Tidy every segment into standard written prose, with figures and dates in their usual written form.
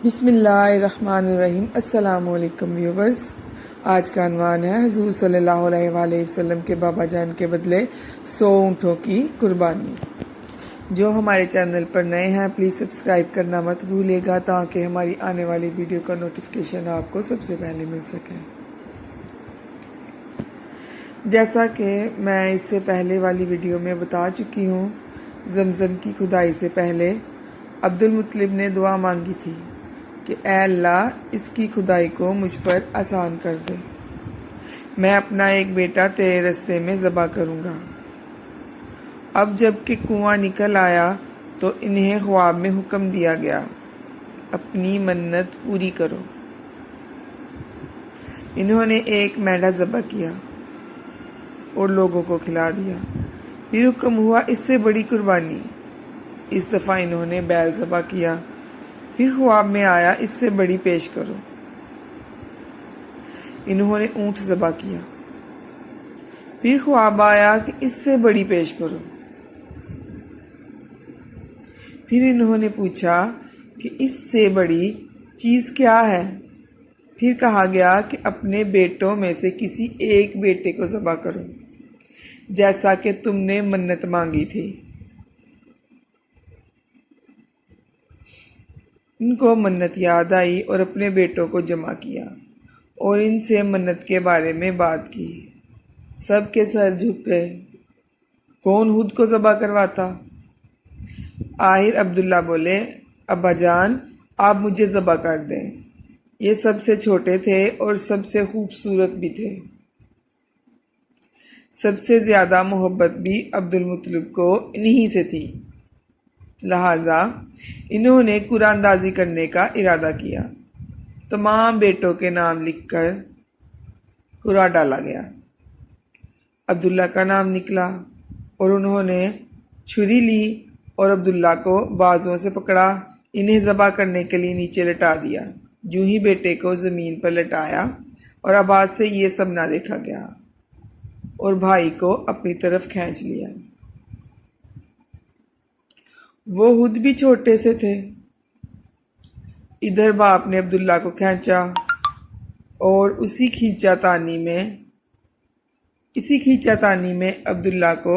بسم اللہ الرحمن الرحیم۔ السلام علیکم ویورز، آج کا عنوان ہے حضور صلی اللہ علیہ وآلہ وسلم کے بابا جان کے بدلے 100 اونٹوں کی قربانی۔ جو ہمارے چینل پر نئے ہیں پلیز سبسکرائب کرنا مت بھولیے گا تاکہ ہماری آنے والی ویڈیو کا نوٹیفیکیشن آپ کو سب سے پہلے مل سکے۔ جیسا کہ میں اس سے پہلے والی ویڈیو میں بتا چکی ہوں، زمزم کی کھدائی سے پہلے عبد المطلب نے دعا مانگی تھی کہ اے اللہ اس کی کھدائی کو مجھ پر آسان کر دے، میں اپنا ایک بیٹا تیرے رستے میں ذبح کروں گا۔ اب جب کہ کنواں نکل آیا تو انہیں خواب میں حکم دیا گیا، اپنی منت پوری کرو۔ انہوں نے ایک میڑھا ذبح کیا اور لوگوں کو کھلا دیا۔ پھر حکم ہوا اس سے بڑی قربانی، اس دفعہ انہوں نے بیل ذبح کیا۔ پھر خواب میں آیا اس سے بڑی پیش کرو، انہوں نے اونٹ ذبح کیا۔ پھر خواب آیا کہ اس سے بڑی پیش کرو۔ پھر انہوں نے پوچھا کہ اس سے بڑی چیز کیا ہے؟ پھر کہا گیا کہ اپنے بیٹوں میں سے کسی ایک بیٹے کو ذبح کرو جیسا کہ تم نے منت مانگی تھی۔ ان کو منت یاد آئی اور اپنے بیٹوں کو جمع کیا اور ان سے منت کے بارے میں بات کی۔ سب کے سر جھک گئے، کون خود کو ذبح کرواتا؟ آخر عبداللہ بولے، ابا جان آپ مجھے ذبح کر دیں۔ یہ سب سے چھوٹے تھے اور سب سے خوبصورت بھی تھے۔ سب سے زیادہ محبت بھی عبد المطلب کو انہی سے تھی، لہٰذا انہوں نے قرآن اندازی کرنے کا ارادہ کیا۔ تمام بیٹوں کے نام لکھ کر قرآن ڈالا گیا۔ عبداللہ کا نام نکلا اور انہوں نے چھری لی اور عبداللہ کو بازوؤں سے پکڑا، انہیں ذبح کرنے کے لیے نیچے لٹا دیا۔ جو ہی بیٹے کو زمین پر لٹایا اور آواز سے یہ سب نہ دیکھا گیا اور بھائی کو اپنی طرف کھینچ لیا۔ وہ خود بھی چھوٹے سے تھے۔ ادھر باپ نے عبداللہ کو کھینچا اور اسی کھینچا تانی میں عبداللہ کو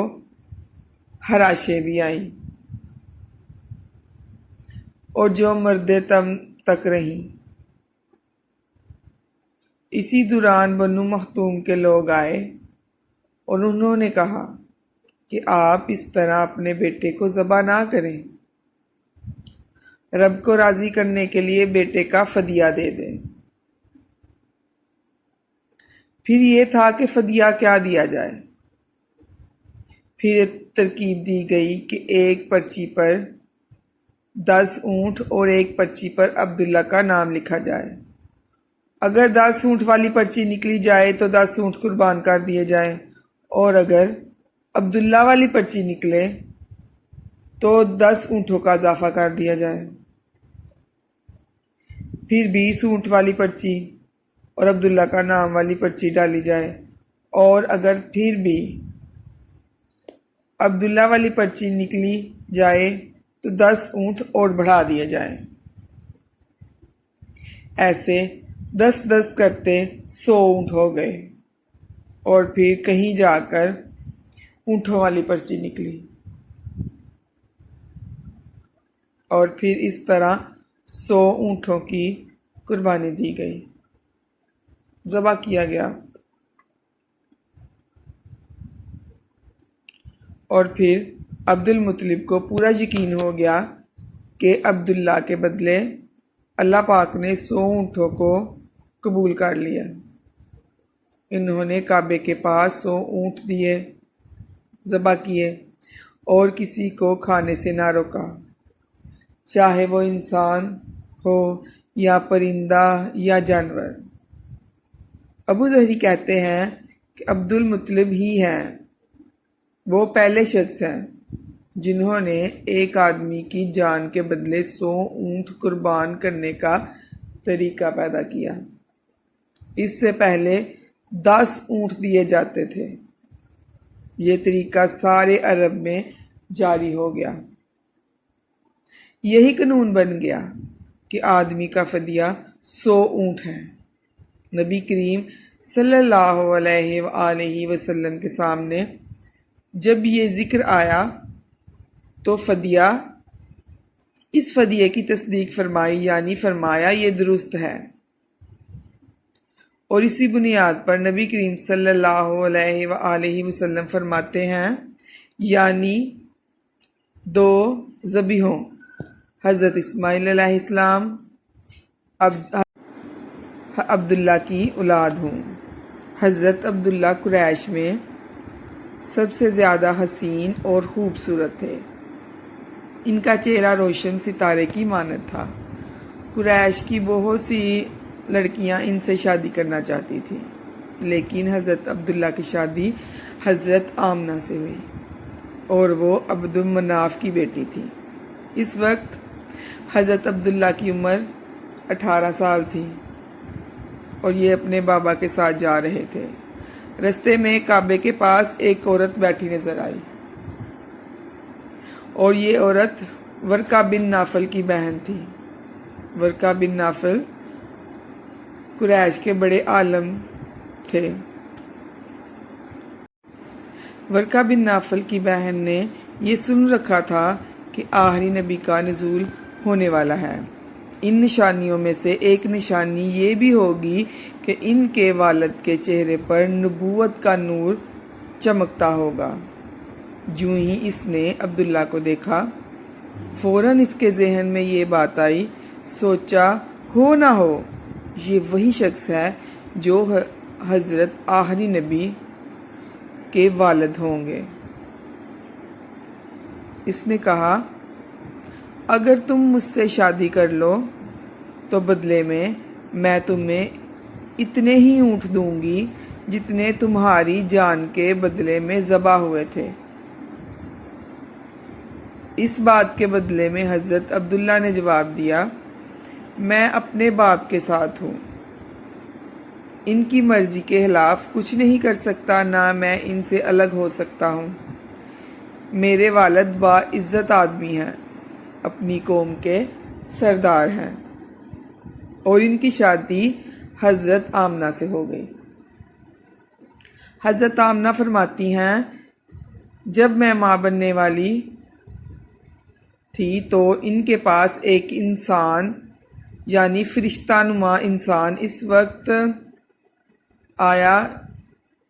خراشیں بھی آئیں اور جو مردے تم تک رہیں۔ اسی دوران بنو مختوم کے لوگ آئے اور انہوں نے کہا کہ آپ اس طرح اپنے بیٹے کو ذبح نہ کریں، رب کو راضی کرنے کے لیے بیٹے کا فدیہ دے دیں۔ پھر یہ تھا کہ فدیہ کیا دیا جائے۔ پھر ترکیب دی گئی کہ ایک پرچی پر 10 اونٹ اور ایک پرچی پر عبداللہ کا نام لکھا جائے۔ اگر 10 اونٹ والی پرچی نکلی جائے تو 10 اونٹ قربان کر دیے جائیں، اور اگر عبداللہ والی پرچی نکلے تو 10 اونٹوں کا اضافہ کر دیا جائے۔ پھر 20 اونٹ والی پرچی اور عبداللہ کا نام والی پرچی ڈالی جائے، اور اگر پھر بھی عبداللہ والی پرچی نکلی جائے تو 10 اونٹ اور بڑھا دیے جائیں۔ ایسے 10 کرتے 100 اونٹ ہو گئے، اور پھر کہیں جا کر اونٹوں والی پرچی نکلی، اور پھر اس طرح 100 اونٹوں کی قربانی دی گئی، ذبح کیا گیا۔ اور پھر عبد المطلب کو پورا یقین ہو گیا کہ عبداللہ کے بدلے اللہ پاک نے 100 اونٹوں کو قبول کر لیا۔ انہوں نے کعبے کے پاس 100 اونٹ دیے، ذبح کیے اور کسی کو کھانے سے نہ روکا، چاہے وہ انسان ہو یا پرندہ یا جانور۔ ابو ظہری کہتے ہیں کہ عبد المطلب ہی ہیں وہ پہلے شخص ہیں جنہوں نے ایک آدمی کی جان کے بدلے 100 اونٹ قربان کرنے کا طریقہ پیدا کیا۔ اس سے پہلے 10 اونٹ دیے جاتے تھے۔ یہ طریقہ سارے عرب میں جاری ہو گیا۔ یہی قانون بن گیا کہ آدمی کا فدیہ 100 اونٹ ہے۔ نبی کریم صلی اللہ علیہ وآلہ وسلم کے سامنے جب یہ ذکر آیا تو اس فدیے کی تصدیق فرمائی، یعنی فرمایا یہ درست ہے، اور اسی بنیاد پر نبی کریم صلی اللہ علیہ وآلہ وسلم فرماتے ہیں، یعنی 2 ذبیحوں حضرت اسماعیل علیہ السلام عبداللہ کی اولاد ہوں۔ حضرت عبداللہ قریش میں سب سے زیادہ حسین اور خوبصورت تھے۔ ان کا چہرہ روشن ستارے کی مانند تھا۔ قریش کی بہت سی لڑکیاں ان سے شادی کرنا چاہتی تھیں، لیکن حضرت عبداللہ کی شادی حضرت آمنہ سے ہوئی اور وہ عبد المناف کی بیٹی تھی۔ اس وقت حضرت عبداللہ کی عمر 18 سال تھی اور یہ اپنے بابا کے ساتھ جا رہے تھے۔ رستے میں کعبے کے پاس ایک عورت بیٹھی نظر آئی، اور یہ عورت ورقہ بن نافل کی بہن تھی۔ ورقہ بن نافل قریش کے بڑے عالم تھے۔ ورقہ بن نافل کی بہن نے یہ سن رکھا تھا کہ آخری نبی کا نزول ہونے والا ہے۔ ان نشانیوں میں سے ایک نشانی یہ بھی ہوگی کہ ان کے والد کے چہرے پر نبوت کا نور چمکتا ہوگا۔ جوں ہی اس نے عبداللہ کو دیکھا، فوراً اس کے ذہن میں یہ بات آئی، سوچا ہو نہ ہو یہ وہی شخص ہے جو حضرت آخری نبی کے والد ہوں گے۔ اس نے کہا، اگر تم مجھ سے شادی کر لو تو بدلے میں تمہیں اتنے ہی اونٹ دوں گی جتنے تمہاری جان کے بدلے میں ذبح ہوئے تھے۔ اس بات کے بدلے میں حضرت عبداللہ نے جواب دیا، میں اپنے باپ کے ساتھ ہوں، ان کی مرضی کے خلاف کچھ نہیں کر سکتا، نہ میں ان سے الگ ہو سکتا ہوں۔ میرے والد باعزت آدمی ہیں، اپنی قوم کے سردار ہیں، اور ان کی شادی حضرت آمنہ سے ہو گئی۔ حضرت آمنہ فرماتی ہیں، جب میں ماں بننے والی تھی تو ان کے پاس ایک انسان یعنی فرشتہ نما انسان اس وقت آیا،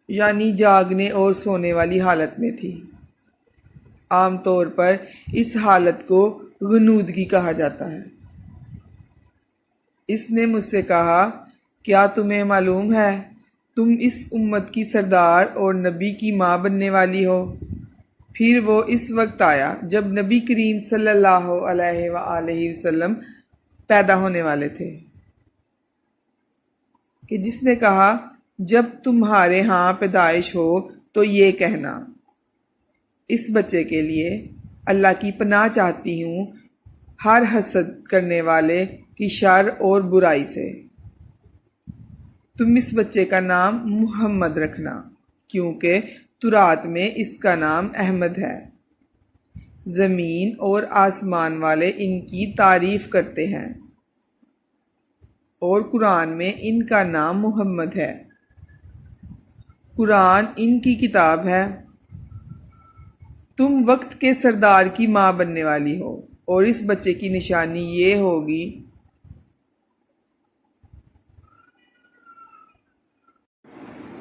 یعنی جاگنے اور سونے والی حالت میں تھی۔ عام طور پر اس حالت کو غنودگی کہا جاتا ہے۔ اس نے مجھ سے کہا، کیا تمہیں معلوم ہے تم اس امت کی سردار اور نبی کی ماں بننے والی ہو؟ پھر وہ اس وقت آیا جب نبی کریم صلی اللہ علیہ وآلہ وسلم پیدا ہونے والے تھے، کہ جس نے کہا، جب تمہارے ہاں پیدائش ہو تو یہ کہنا، اس بچے کے لیے اللہ کی پناہ چاہتی ہوں ہر حسد کرنے والے کی شر اور برائی سے۔ تم اس بچے کا نام محمد رکھنا، کیونکہ تورات میں اس کا نام احمد ہے۔ زمین اور آسمان والے ان کی تعریف کرتے ہیں، اور قرآن میں ان کا نام محمد ہے۔ قرآن ان کی کتاب ہے۔ تم وقت کے سردار کی ماں بننے والی ہو، اور اس بچے کی نشانی یہ ہوگی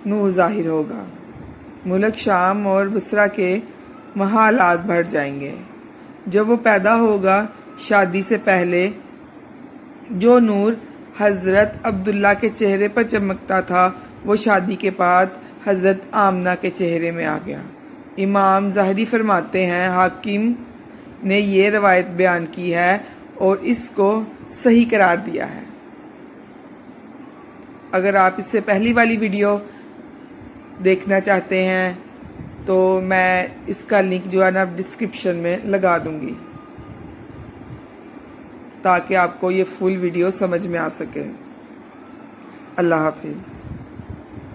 نور ظاہر ہوگا۔ ملک شام اور بصرہ کے محلات بڑھ جائیں گے۔ جب وہ پیدا ہوگا، شادی سے پہلے جو نور حضرت عبداللہ کے چہرے پر چمکتا تھا وہ شادی کے بعد حضرت آمنہ کے چہرے میں آ گیا۔ امام ظاہری فرماتے ہیں، حاکم نے یہ روایت بیان کی ہے اور اس کو صحیح قرار دیا ہے۔ اگر آپ اس سے پہلی والی ویڈیو دیکھنا چاہتے ہیں تو میں اس کا لنک جو ہے نا ڈسکرپشن میں لگا دوں گی، تاکہ آپ کو یہ فل ویڈیو سمجھ میں آ سکے۔ اللہ حافظ۔